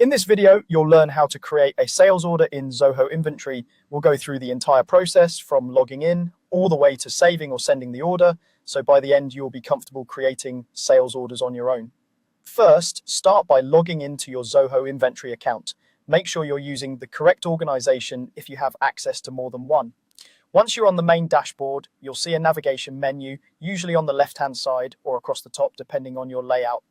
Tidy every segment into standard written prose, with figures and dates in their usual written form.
In this video, you'll learn how to create a sales order in Zoho Inventory. We'll go through the entire process from logging in all the way to saving or sending the order. So by the end, you'll be comfortable creating sales orders on your own. First, start by logging into your Zoho Inventory account. Make sure you're using the correct organization if you have access to more than one. Once you're on the main dashboard, you'll see a navigation menu, usually on the left-hand side or across the top, depending on your layout.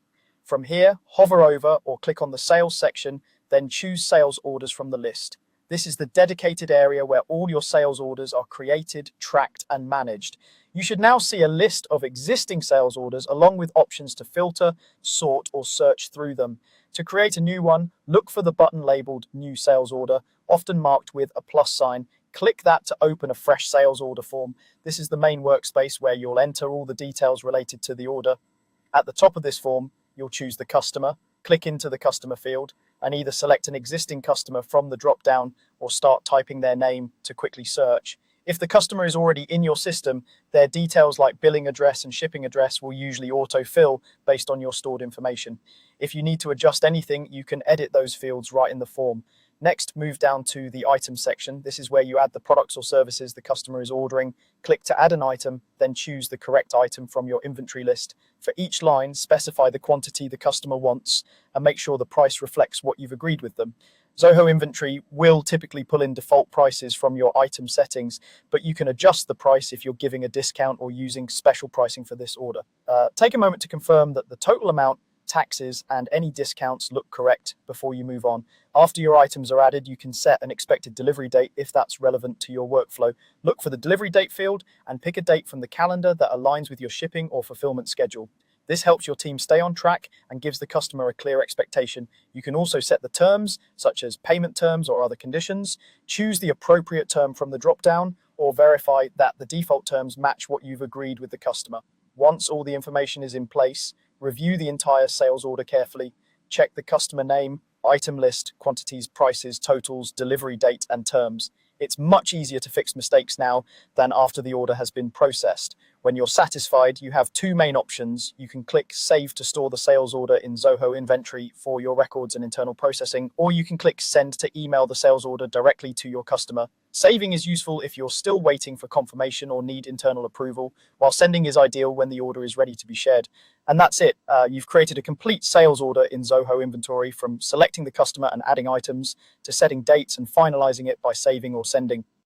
From here, hover over or click on the sales section, then choose sales orders from the list. This is the dedicated area where all your sales orders are created, tracked, and managed. You should now see a list of existing sales orders along with options to filter, sort, or search through them. To create a new one, look for the button labeled New Sales Order, often marked with a plus sign. Click that to open a fresh sales order form. This is the main workspace where you'll enter all the details related to the order. At the top of this form, you'll choose the customer, click into the customer field, and either select an existing customer from the drop-down or start typing their name to quickly search. If the customer is already in your system, their details like billing address and shipping address will usually autofill based on your stored information. If you need to adjust anything, you can edit those fields right in the form. Next, move down to the item section. This is where you add the products or services the customer is ordering. Click to add an item, then choose the correct item from your inventory list. For each line, specify the quantity the customer wants and make sure the price reflects what you've agreed with them. Zoho Inventory will typically pull in default prices from your item settings, but you can adjust the price if you're giving a discount or using special pricing for this order. Take a moment to confirm that the total amount, taxes, and any discounts look correct before you move on. After your items are added, you can set an expected delivery date if that's relevant to your workflow. Look for the delivery date field and pick a date from the calendar that aligns with your shipping or fulfillment schedule. This helps your team stay on track and gives the customer a clear expectation. You can also set the terms, such as payment terms or other conditions, choose the appropriate term from the drop-down, or verify that the default terms match what you've agreed with the customer. Once all the information is in place, review the entire sales order carefully, check the customer name, item list, quantities, prices, totals, delivery date, and terms. It's much easier to fix mistakes now than after the order has been processed. When you're satisfied, you have two main options. You can click Save to store the sales order in Zoho Inventory for your records and internal processing, or you can click Send to email the sales order directly to your customer. Saving is useful if you're still waiting for confirmation or need internal approval, while sending is ideal when the order is ready to be shared. And that's it. You've created a complete sales order in Zoho Inventory, from selecting the customer and adding items to setting dates and finalizing it by saving or sending.